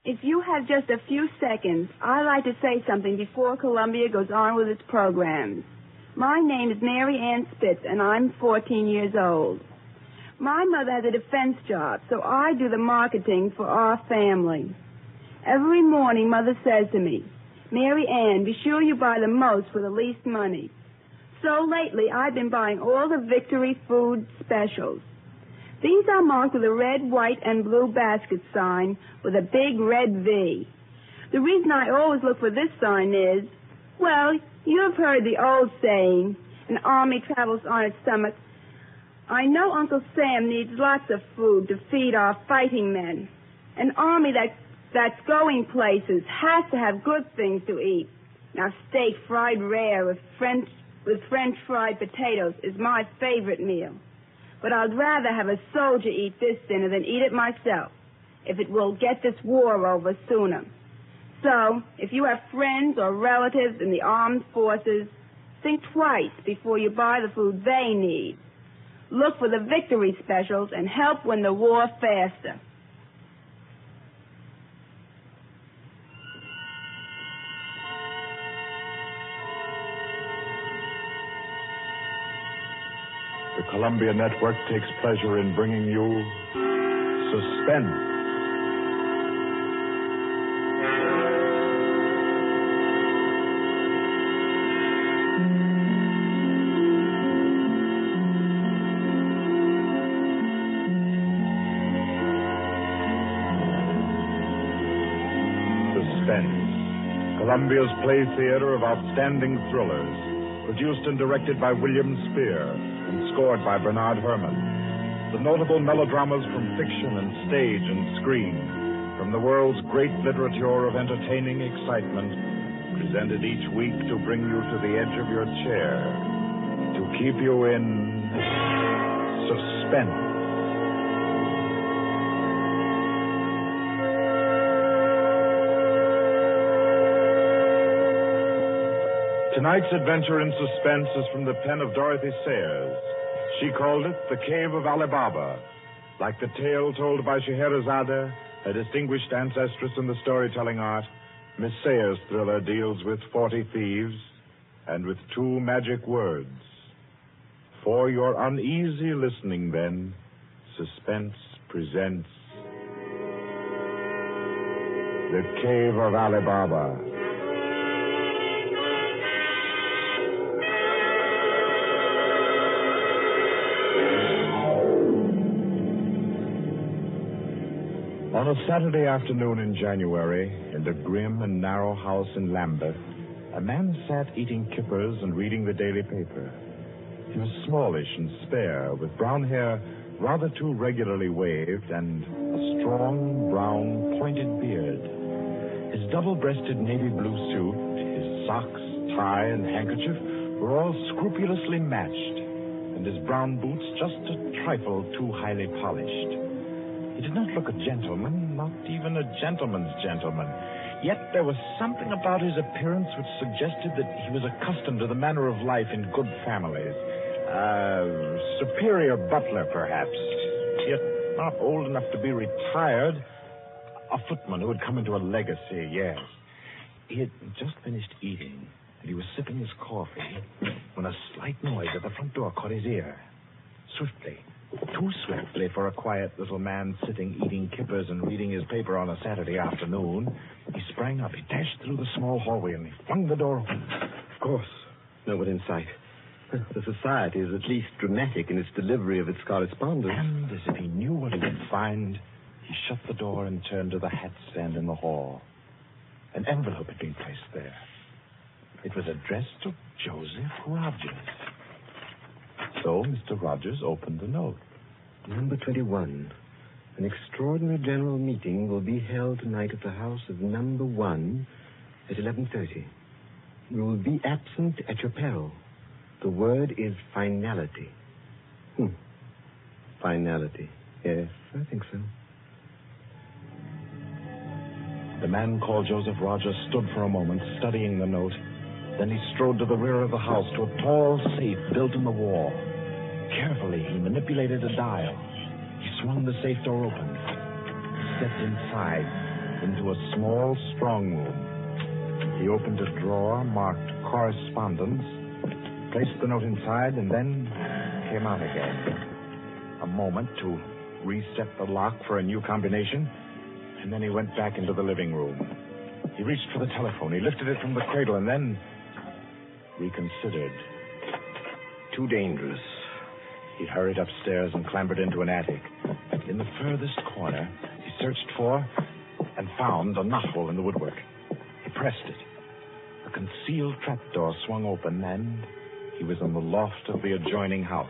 If you have just a few seconds, I'd like to say something before Columbia goes on with its programs. My name is Mary Ann Spitz, and I'm 14 years old. My mother has a defense job, so I do the marketing for our family. Every morning, Mother says to me, Mary Ann, be sure you buy the most for the least money. So lately, I've been buying all the Victory Food specials. These are marked with a red, white, and blue basket sign with a big red V. The reason I always look for this sign is, well, you've heard the old saying, an army travels on its stomach. I know Uncle Sam needs lots of food to feed our fighting men. An army that's going places has to have good things to eat. Now, steak fried rare with French fried potatoes is my favorite meal. But I'd rather have a soldier eat this dinner than eat it myself, if it will get this war over sooner. So, if you have friends or relatives in the armed forces, think twice before you buy the food they need. Look for the Victory specials and help win the war faster. The Columbia Network takes pleasure in bringing you Suspense. Suspense, Columbia's play theater of outstanding thrillers, produced and directed by William Spear and scored by Bernard Herrmann. The notable melodramas from fiction and stage and screen, from the world's great literature of entertaining excitement, presented each week to bring you to the edge of your chair, to keep you in suspense. Tonight's adventure in suspense is from the pen of Dorothy Sayers. She called it The Cave of Ali Baba. Like the tale told by Scheherazade, a distinguished ancestress in the storytelling art, Miss Sayers' thriller deals with 40 thieves and with 2 magic words. For your uneasy listening, then, Suspense presents The Cave of Ali Baba. On a Saturday afternoon in January, in the grim and narrow house in Lambeth, a man sat eating kippers and reading the daily paper. He was smallish and spare, with brown hair rather too regularly waved and a strong, brown, pointed beard. His double-breasted navy blue suit, his socks, tie, and handkerchief were all scrupulously matched, and his brown boots just a trifle too highly polished. He did not look a gentleman, not even a gentleman's gentleman. Yet there was something about his appearance which suggested that he was accustomed to the manner of life in good families. Superior butler, perhaps, yet not old enough to be retired. A footman who had come into a legacy, yes. He had just finished eating, and he was sipping his coffee when a slight noise at the front door caught his ear. Swiftly, too swiftly for a quiet little man sitting eating kippers and reading his paper on a Saturday afternoon, he sprang up. He dashed through the small hallway and he flung the door open. Of course, no one in sight. The society is at least dramatic in its delivery of its correspondence. And as if he knew what he would find, he shut the door and turned to the hat stand in the hall. An envelope had been placed there. It was addressed to Joseph Rogers. So Mr. Rogers opened the note. Number 21. An extraordinary general meeting will be held tonight at the house of number 1 at 11:30. You will be absent at your peril. The word is finality. Finality. Yes, I think so. The man called Joseph Rogers stood for a moment, studying the note. Then he strode to the rear of the house, to a tall safe built in the wall. Carefully, he manipulated a dial. He swung the safe door open, stepped inside into into a small strong room. He opened a drawer marked correspondence, placed the note inside, and then came out again. A moment to reset the lock for a new combination, and then he went back into the living room. He reached for the telephone. He lifted it from the cradle and then reconsidered. Too dangerous. He hurried upstairs and clambered into an attic. In the furthest corner, he searched for and found a knothole in the woodwork. He pressed it. A concealed trapdoor swung open, and he was in the loft of the adjoining house.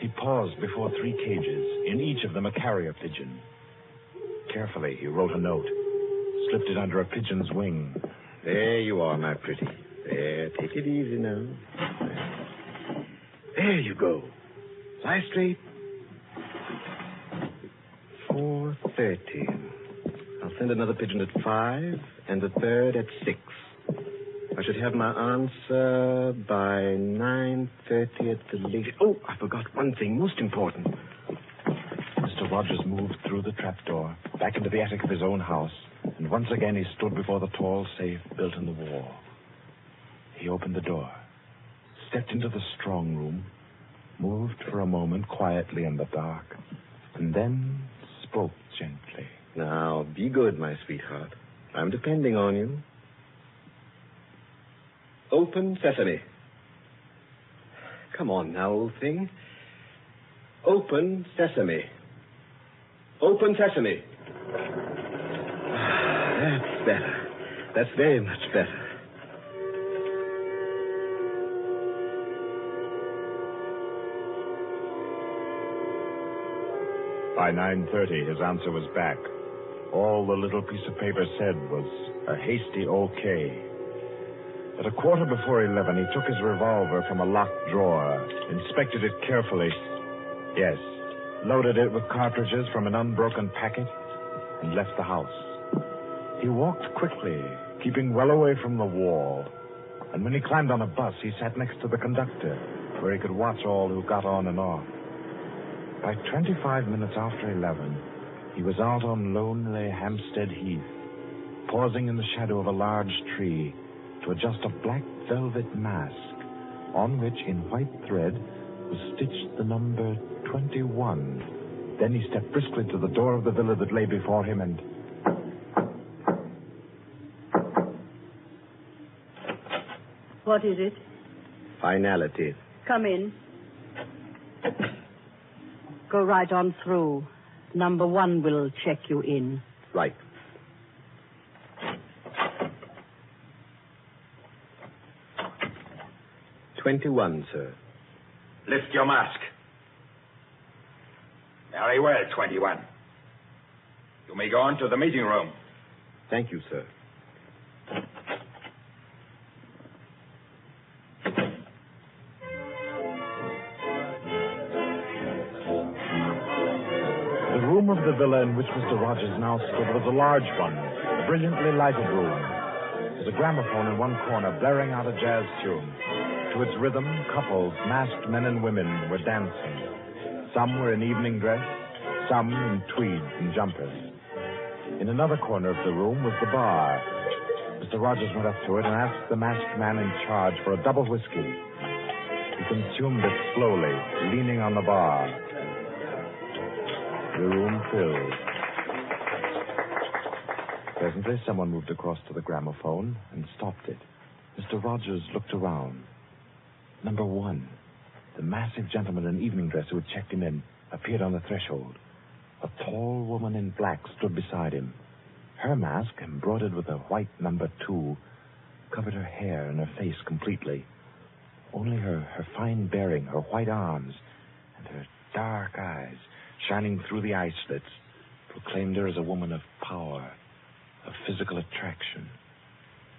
He paused before 3 cages, in each of them a carrier pigeon. Carefully, he wrote a note, slipped it under a pigeon's wing. There you are, my pretty. There, take it easy now. There you go. Lie straight. 4:30. I'll send another pigeon at 5 and the third at 6. I should have my answer by 9:30 at the latest. Oh, I forgot one thing, most important. Mr. Rogers moved through the trapdoor, back into the attic of his own house, and once again he stood before the tall safe built in the wall. He opened the door, stepped into the strong room, moved for a moment quietly in the dark, and then spoke gently. Now, be good, my sweetheart. I'm depending on you. Open sesame. Come on now, old thing. Open sesame. Open sesame. That's better. That's very much better. By 9:30, his answer was back. All the little piece of paper said was a hasty okay. At a quarter before 11, he took his revolver from a locked drawer, inspected it carefully. Yes, loaded it with cartridges from an unbroken packet, and left the house. He walked quickly, keeping well away from the wall. And when he climbed on a bus, he sat next to the conductor, where he could watch all who got on and off. By 25 minutes after 11, he was out on lonely Hampstead Heath, pausing in the shadow of a large tree to adjust a black velvet mask on which, in white thread, was stitched the number 21. Then he stepped briskly to the door of the villa that lay before him and... What is it? Finality. Come in. Go right on through. Number 1 will check you in. Right. $21, sir. Lift your mask. Very well, 21. You may go on to the meeting room. Thank you, sir. The room of the villa in which Mr. Rogers now stood was a large one, a brilliantly lighted room. There was a gramophone in one corner blaring out a jazz tune. To its rhythm, couples, masked men and women, were dancing. Some were in evening dress, some in tweeds and jumpers. In another corner of the room was the bar. Mr. Rogers went up to it and asked the masked man in charge for a double whiskey. He consumed it slowly, leaning on the bar. The room filled. Presently, someone moved across to the gramophone and stopped it. Mr. Rogers looked around. Number 1, the massive gentleman in evening dress who had checked him in, appeared on the threshold. A tall woman in black stood beside him. Her mask, embroidered with a white number 2, covered her hair and her face completely. Only her fine bearing, her white arms, and her dark eyes, shining through the eye slits, proclaimed her as a woman of power, of physical attraction.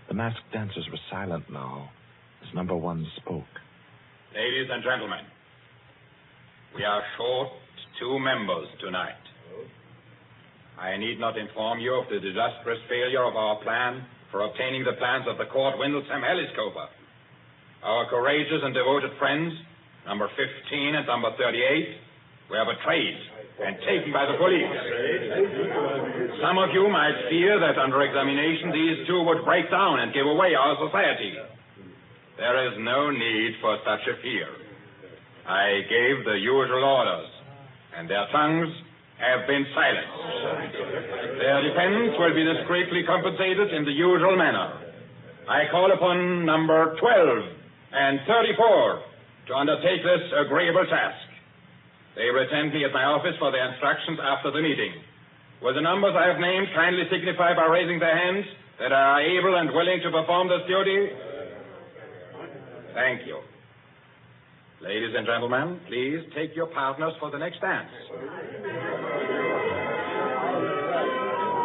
The masked dancers were silent now as number 1 spoke. Ladies and gentlemen, we are short 2 members tonight. I need not inform you of the disastrous failure of our plan for obtaining the plans of the court Windlesham Heliscoper. Our courageous and devoted friends, number 15 and number 38, were betrayed and taken by the police. Some of you might fear that under examination these two would break down and give away our society. There is no need for such a fear. I gave the usual orders, and their tongues have been silenced. Their defense will be discreetly compensated in the usual manner. I call upon number 12 and 34 to undertake this agreeable task. They will attend me at my office for their instructions after the meeting. Will the numbers I have named kindly signify by raising their hands that I are able and willing to perform this duty? Thank you. Ladies and gentlemen, please take your partners for the next dance.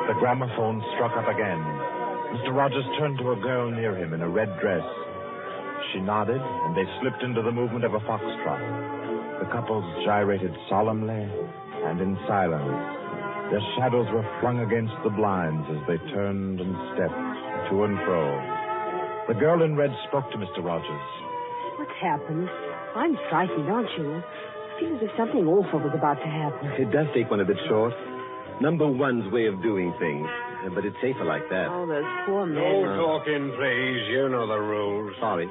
The gramophone struck up again. Mr. Rogers turned to a girl near him in a red dress. She nodded, and they slipped into the movement of a foxtrot. The couples gyrated solemnly and in silence. Their shadows were flung against the blinds as they turned and stepped to and fro. The girl in red spoke to Mr. Rogers. What's happened? I'm frightened, aren't you? I feel as if something awful was about to happen. It does take one a bit short. Number one's way of doing things. But it's safer like that. Oh, those poor men. No talking, please. You know the rules. Sorry.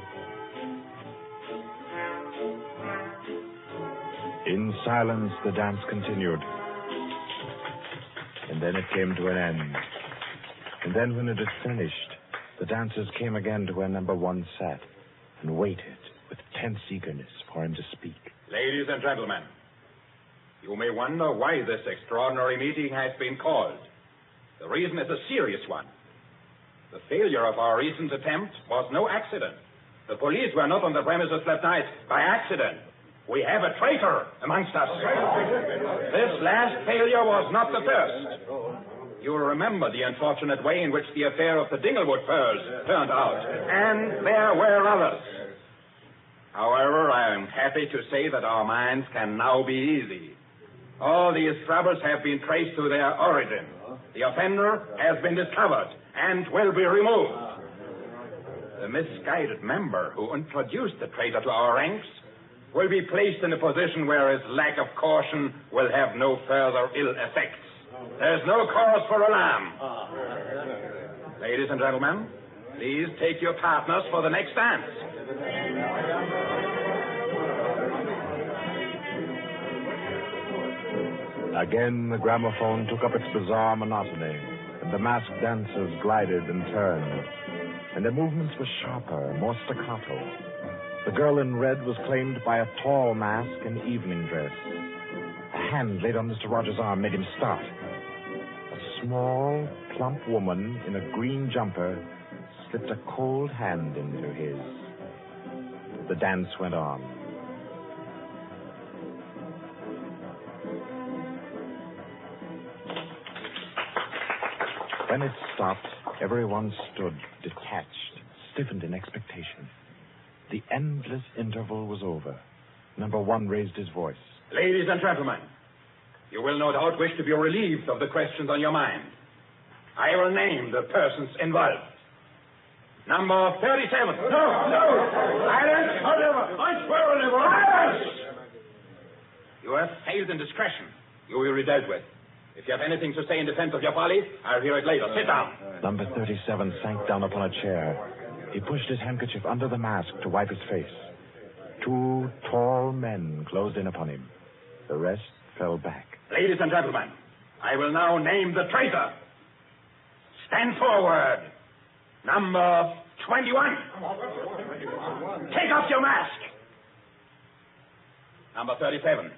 In silence, the dance continued. And then it came to an end. And then when it had finished, the dancers came again to where number one sat and waited with tense eagerness for him to speak. Ladies and gentlemen, you may wonder why this extraordinary meeting has been called. The reason is a serious one. The failure of our recent attempt was no accident. The police were not on the premises last night by accident. We have a traitor amongst us. This last failure was not the first. You'll remember the unfortunate way in which the affair of the Dinglewood pearls turned out. And there were others. However, I am happy to say that our minds can now be easy. All these troubles have been traced to their origin. The offender has been discovered and will be removed. The misguided member who introduced the traitor to our ranks will be placed in a position where his lack of caution will have no further ill effects. There's no cause for alarm. Ladies and gentlemen, please take your partners for the next dance. Again, the gramophone took up its bizarre monotony, and the masked dancers glided and turned, and their movements were sharper, more staccato. The girl in red was claimed by a tall mask and evening dress. A hand laid on Mr. Rogers' arm made him start. A small, plump woman in a green jumper slipped a cold hand into his. The dance went on. When it stopped, everyone stood detached, stiffened in expectation. The endless interval was over. Number one raised his voice. Ladies and gentlemen, you will no doubt wish to be relieved of the questions on your mind. I will name the persons involved. Number 37. No! Silence! I swear on never. Silence! You have failed in discretion. You will be dealt with. If you have anything to say in defense of your folly, I'll hear it later. Sit down. Number 37 sank down upon a chair. He pushed his handkerchief under the mask to wipe his face. Two tall men closed in upon him. The rest fell back. Ladies and gentlemen, I will now name the traitor. Stand forward. Number 21. Take off your mask. Number 37.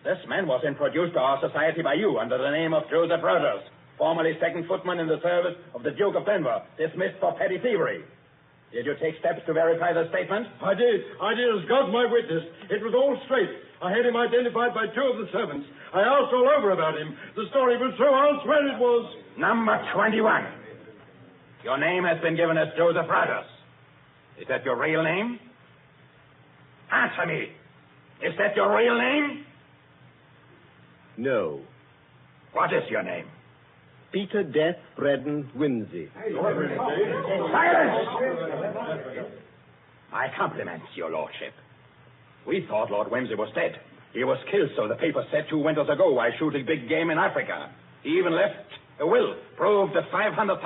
This man was introduced to our society by you under the name of Joseph Rogers, formerly second footman in the service of the Duke of Denver, dismissed for petty thievery. Did you take steps to verify the statement? I did as God's my witness. It was all straight. I had him identified by two of the servants. I asked all over about him. The story was true. I'll swear it was. Number 21. Your name has been given as Joseph Rogers. Is that your real name? Answer me. Is that your real name? No. What is your name? Peter Death Braddon Whimsy. Silence! My compliments, your lordship. We thought Lord Whimsy was dead. He was killed, so the paper said 2 winters ago, while shooting big game in Africa. He even left a will, proved at £500,000.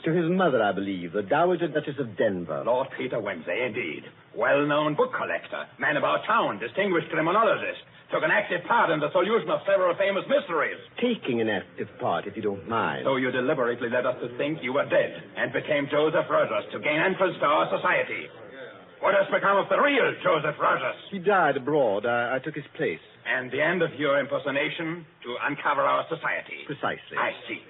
To his mother, I believe, the Dowager Duchess of Denver. Lord Peter Wimsey, indeed. Well-known book collector, man about town, distinguished criminologist. Took an active part in the solution of several famous mysteries. Taking an active part, if you don't mind. So you deliberately led us to think you were dead and became Joseph Rogers to gain entrance to our society. What has become of the real Joseph Rogers? He died abroad. I took his place. And the end of your impersonation to uncover our society. Precisely. I see.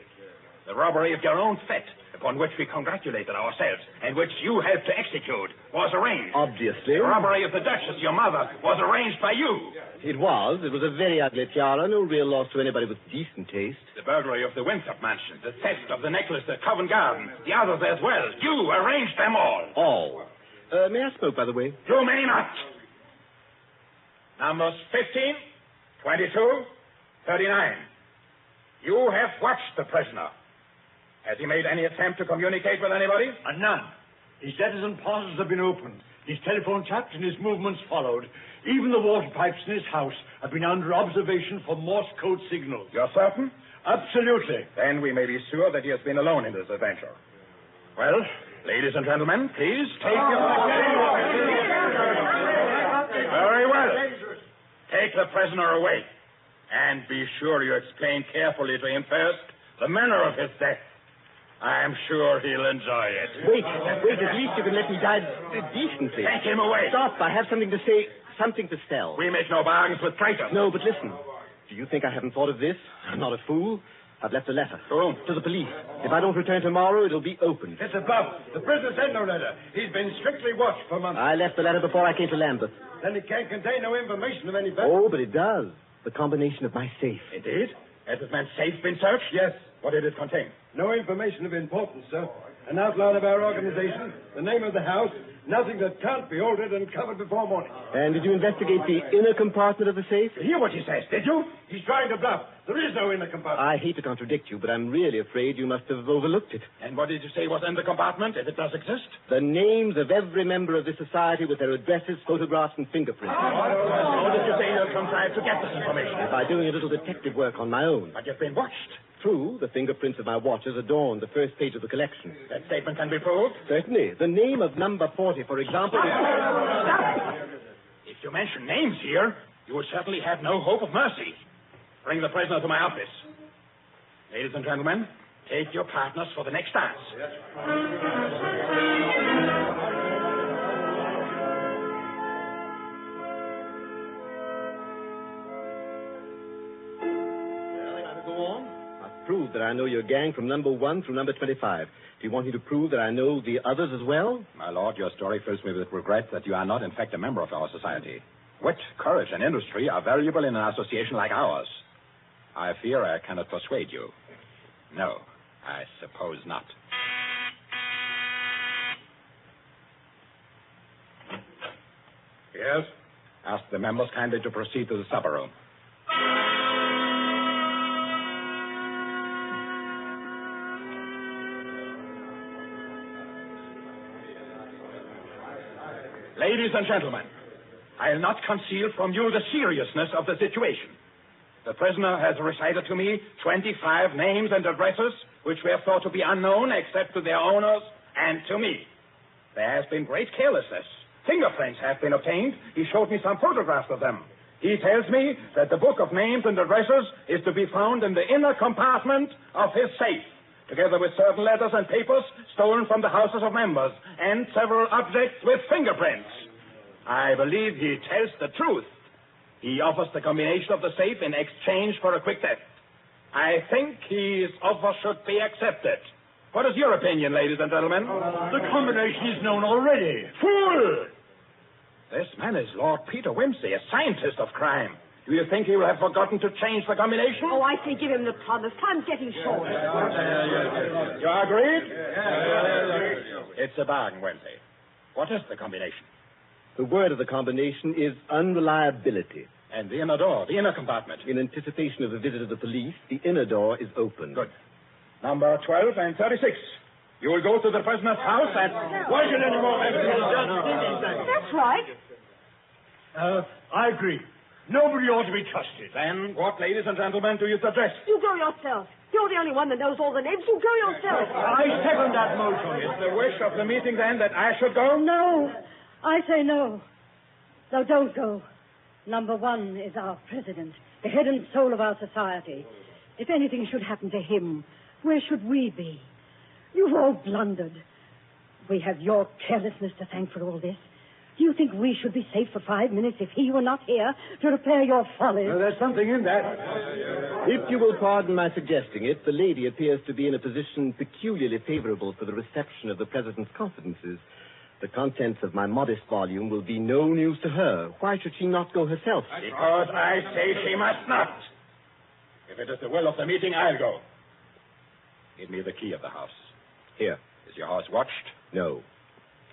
The robbery of your own fete, upon which we congratulated ourselves, and which you helped to execute, was arranged. Obviously. The robbery of the Duchess, your mother, was arranged by you. It was. It was a very ugly tiara, no real loss to anybody with decent taste. The burglary of the Winthrop mansion, the theft of the necklace at Covent Garden, the others as well. You arranged them all. All. May I smoke, by the way? You may not. Numbers 15, 22, 39. You have watched the prisoner. Has he made any attempt to communicate with anybody? None. His letters and parcels have been opened. His telephone tapped and his movements followed. Even the water pipes in his house have been under observation for Morse code signals. You're certain? Absolutely. Then we may be sure that he has been alone in this adventure. Well, ladies and gentlemen, please take your... Very well. Take the prisoner away. And be sure you explain carefully to him first the manner of his death. I'm sure he'll enjoy it. Wait, at least you can let me die decently. Take him away. Stop, I have something to say, something to sell. We make no bargains with traitors. No, but listen. Do you think I haven't thought of this? I'm not a fool. I've left a letter. To whom? To the police. If I don't return tomorrow, it'll be opened. It's a bluff. The prisoner sent no letter. He's been strictly watched for months. I left the letter before I came to Lambeth. Then it can't contain no information of any value. Oh, but it does. The combination of my safe. It did? Has this man's safe been searched? Yes. What did it contain? No information of importance, sir. An outline of our organization, the name of the house, nothing that can't be altered and covered before morning. And did you investigate the inner compartment of the safe? Hear what he says, did you? He's trying to bluff. There is no inner compartment. I hate to contradict you, but I'm really afraid you must have overlooked it. And what did you say was in the compartment, if it does exist? The names of every member of this society with their addresses, photographs, and fingerprints. How did you say you'll contrive to get this information? By doing a little detective work on my own. But you've been watched. True, the fingerprints of my watches adorn the first page of the collection. That statement can be proved? Certainly. The name of number 40, for example... If you mention names here, you would certainly have no hope of mercy. Bring the prisoner to my office. Ladies and gentlemen, take your partners for the next dance. Prove that I know your gang from number 1 through number 25. Do you want me to prove that I know the others as well? My lord, your story fills me with regret that you are not, in fact, a member of our society. Wit, courage, and industry are valuable in an association like ours. I fear I cannot persuade you. No, I suppose not. Yes? Ask the members kindly to proceed to the supper room. Ladies and gentlemen, I'll not conceal from you the seriousness of the situation. The prisoner has recited to me 25 names and addresses which were thought to be unknown except to their owners and to me. There has been great carelessness. Fingerprints have been obtained. He showed me some photographs of them. He tells me that the book of names and addresses is to be found in the inner compartment of his safe, together with certain letters and papers stolen from the houses of members, and several objects with fingerprints. I believe he tells the truth. He offers the combination of the safe in exchange for a quick theft. I think his offer should be accepted. What is your opinion, ladies and gentlemen? The combination is known already. Fool! This man is Lord Peter Wimsey, a scientist of crime. Do you think he will have forgotten to change the combination? Oh, I say give him the promise. Time's getting short. You agreed? It's a bargain, Wimsey. What is the combination? The word of the combination is unreliability. And the inner door, the inner compartment. In anticipation of the visit of the police, the inner door is open. Good. Number 12 and 36. You will go to the prisoner's house and... Why should any more evidence? That's right. I agree. Nobody ought to be trusted. Then what, ladies and gentlemen, do you suggest? You go yourself. You're the only one that knows all the names. You go yourself. I second that motion. Is the wish of the meeting, then, that I should go? No. I say no. No, don't go. Number 1 is our president, the head and soul of our society. If anything should happen to him, where should we be? You've all blundered. We have your carelessness to thank for all this. Do you think we should be safe for 5 minutes if he were not here to repair your follies? Well, there's something in that. If you will pardon my suggesting it, the lady appears to be in a position peculiarly favorable for the reception of the President's confidences. The contents of my modest volume will be no news to her. Why should she not go herself? Because I say she must not. If it is the will of the meeting, I'll go. Give me the key of the house. Here. Is your house watched? No.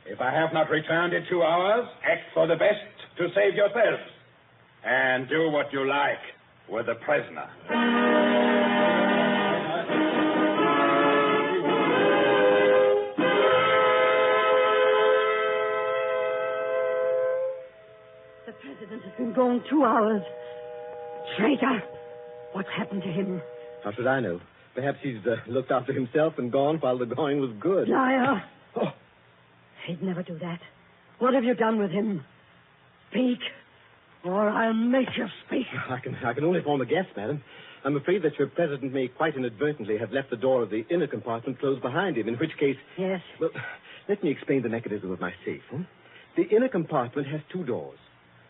If I have not returned in 2 hours, act for the best to save yourselves. And do what you like with the prisoner. The president has been gone 2 hours. Traitor! What's happened to him? How should I know? Perhaps he's looked after himself and gone while the going was good. Liar! Oh. He'd never do that. What have you done with him? Speak, or I'll make you speak. I can only form a guess, madam. I'm afraid that your president may quite inadvertently have left the door of the inner compartment closed behind him, in which case... Yes. Well, let me explain the mechanism of my safe. The inner compartment has 2 doors.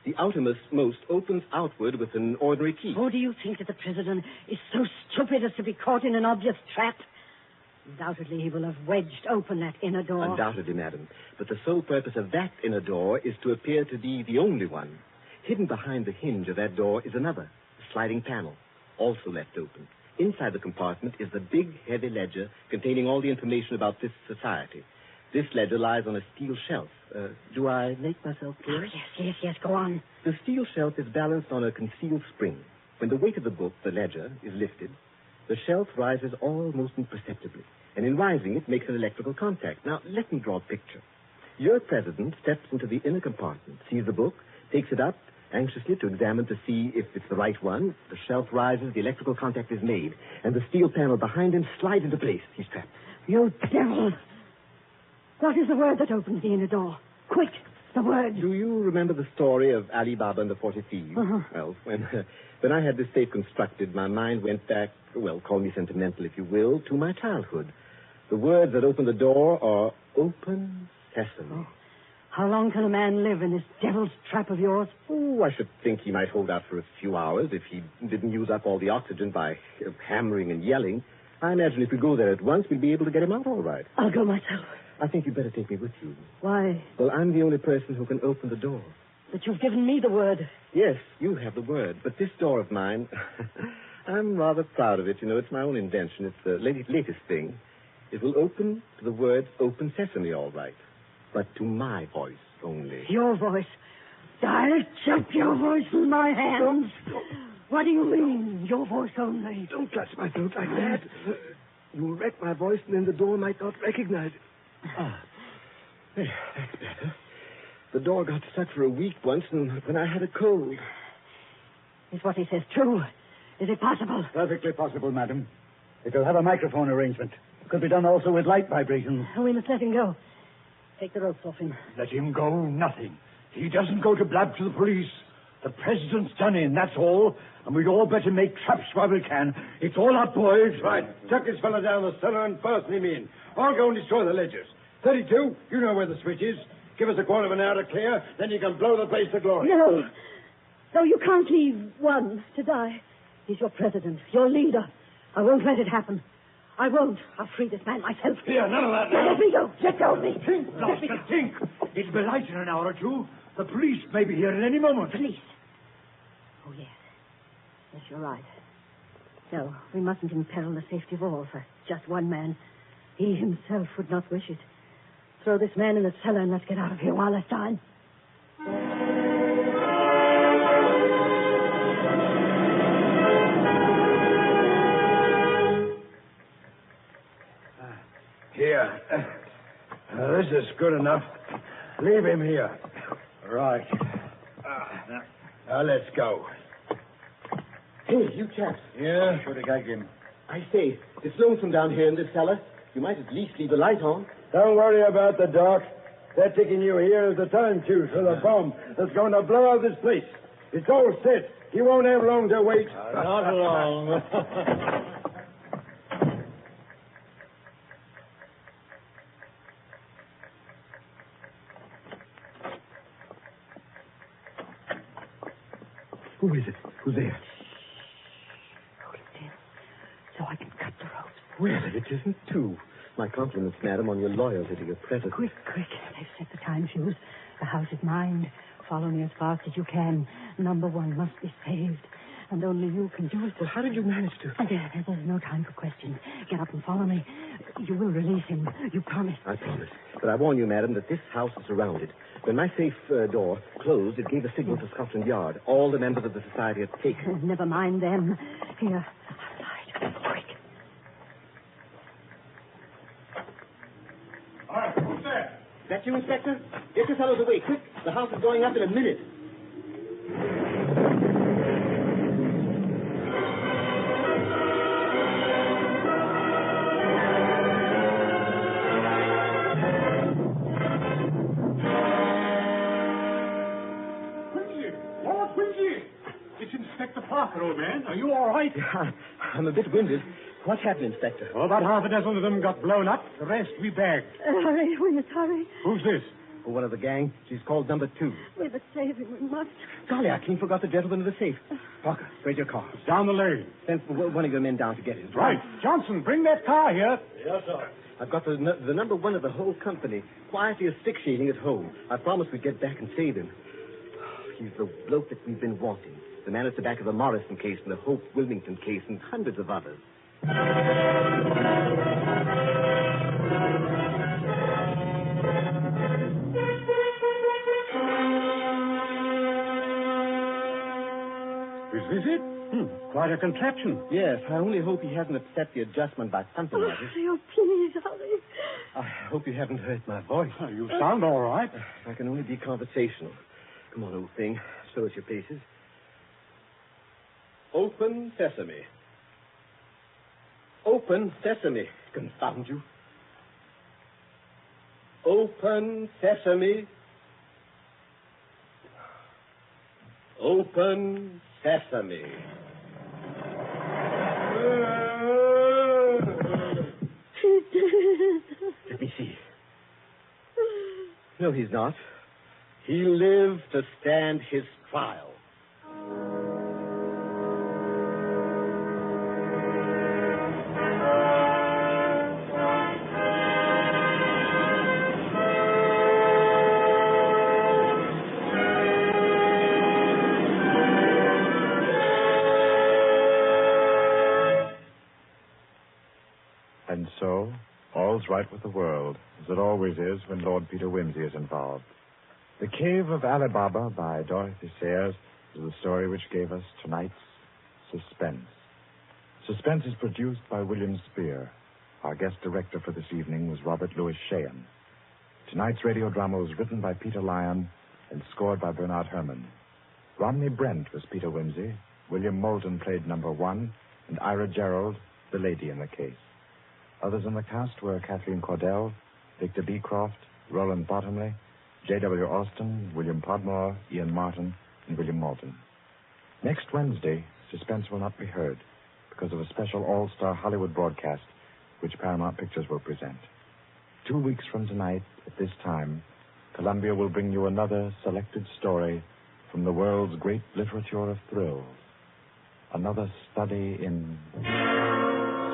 The outermost opens outward with an ordinary key. Oh, do you think that the president is so stupid as to be caught in an obvious trap? Undoubtedly, he will have wedged open that inner door. Undoubtedly, madam. But the sole purpose of that inner door is to appear to be the only one. Hidden behind the hinge of that door is another, a sliding panel, also left open. Inside the compartment is the big, heavy ledger containing all the information about this society. This ledger lies on a steel shelf. Do I make myself clear? Oh, yes, go on. The steel shelf is balanced on a concealed spring. When the weight of the book, the ledger, is lifted, the shelf rises almost imperceptibly. And in rising, it makes an electrical contact. Now, let me draw a picture. Your president steps into the inner compartment, sees the book, takes it up, anxiously to examine to see if it's the right one. The shelf rises, the electrical contact is made, and the steel panel behind him slides into place. He's trapped. You devil! What is the word that opens the inner door? Quick, the word. Do you remember the story of Ali Baba and the 40 Thieves? Uh-huh. Well, when I had this safe constructed, my mind went back, well, call me sentimental if you will, to my childhood. The words that open the door are open sesame. Oh. How long can a man live in this devil's trap of yours? Oh, I should think he might hold out for a few hours if he didn't use up all the oxygen by hammering and yelling. I imagine if we go there at once, we'll be able to get him out all right. I'll go myself. I think you'd better take me with you. Why? Well, I'm the only person who can open the door. But you've given me the word. Yes, you have the word. But this door of mine, I'm rather proud of it. You know, it's my own invention. It's the latest thing. It will open to the words open sesame, all right. But to my voice only. Your voice? I'll chop your voice in my hands. What do you mean, your voice only? Don't touch my throat like that. You'll wreck my voice, and then the door might not recognize it. There, that's better. The door got stuck for a week once, and when I had a cold. Is what he says true? Is it possible? Perfectly possible, madam. It'll have a microphone arrangement. Could be done also with light vibrations. We must let him go. Take the ropes off him. Let him go, nothing. He doesn't go to blab to the police. The president's done in, that's all. And we'd all better make traps while we can. It's all up, boys. Right. Tuck this fella down the cellar and fasten him in. I'll go and destroy the ledgers. 32, you know where the switch is. Give us a quarter of an hour to clear, then you can blow the place to glory. No. No, you can't leave one to die. He's your president, your leader. I won't let it happen. I won't. I'll free this man myself. Here, none of that now. Let me go. Let go of me. Think, Blaster, think. It'll be light in an hour or two. The police may be here at any moment. Police? Oh, yes. Yes, you're right. No, we mustn't imperil the safety of all for just one man. He himself would not wish it. Throw this man in the cellar and let's get out of here while there's time. Here. This is good enough. Leave him here. Right. Now, let's go. Hey, you chaps. Yeah? Should have got him. I say, it's lonesome down here in this cellar. You might at least leave the light on. Don't worry about the dark. They're taking you here as a time fuse for the bomb that's going to blow out this place. It's all set. You won't have long to wait. Not long. Who is it? Who's there? Hold still, so I can cut the ropes. Well, it isn't two. My compliments, madam, on your loyalty to your present. Quick. They've set the time fuse. The house is mine. Follow me as fast as you can. Number 1 must be saved. And only you can do it. Well, how did you manage to? There's no time for questions. Get up and follow me. You will release him. You promise. I promise. But I warn you, madam, that this house is surrounded. When my safe door closed, it gave a signal to Scotland Yard. All the members of the society had taken. Never mind them. Here, outside. Quick. All right, who's there? That you, Inspector? Get your fellows away, quick. The house is going up in a minute. It's Inspector Parker, old man. Are you all right? I'm a bit winded. What happened, Inspector? Oh, about half a dozen of them got blown up. The rest we bagged. Hurry, we must hurry. Who's this? One of the gang. She's called number 2. We must save him. We must. Golly, I clean forgot the gentleman in the safe. Parker, where's your car? It's down the lane. Send one of your men down to get it. Right. Johnson, bring that car here. Yes, sir. I've got the number 1 of the whole company. Quietly as stick shading at home. I promised we'd get back and save him. He's the bloke that we've been wanting. The man at the back of the Morrison case and the Hope Wilmington case and hundreds of others. Is this it? Quite a contraption. Yes, I only hope he hasn't upset the adjustment by something like it. Oh, please, hurry. I hope you haven't hurt my voice. Oh, you sound all right. I can only be conversational. Come on, old thing. Show us your paces. Open sesame. Open sesame. Confound you. Open sesame. Open sesame. He's dead. Let me see. No, he's not. He lived to stand his trial. And so, all's right with the world, as it always is when Lord Peter Wimsey is involved. The Cave of Ali Baba by Dorothy Sayers is the story which gave us tonight's Suspense. Suspense is produced by William Spear. Our guest director for this evening was Robert Louis Sheehan. Tonight's radio drama was written by Peter Lyon and scored by Bernard Herrmann. Romney Brent was Peter Wimsey, William Moulton played number 1, and Ira Gerald, the lady in the case. Others in the cast were Kathleen Cordell, Victor Beecroft, Roland Bottomley, J.W. Austin, William Podmore, Ian Martin, and William Moulton. Next Wednesday, Suspense will not be heard because of a special all-star Hollywood broadcast which Paramount Pictures will present. 2 weeks from tonight, at this time, Columbia will bring you another selected story from the world's great literature of thrills. Another study in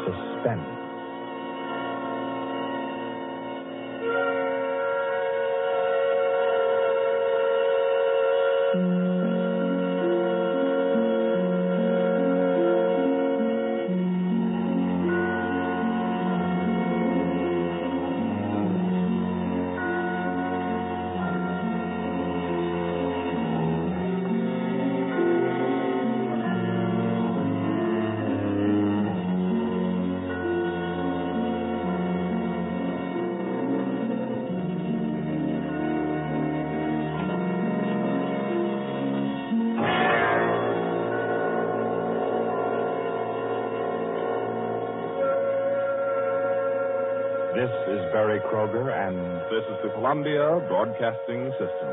suspense. This is Barry Kroger, and this is the Columbia Broadcasting System.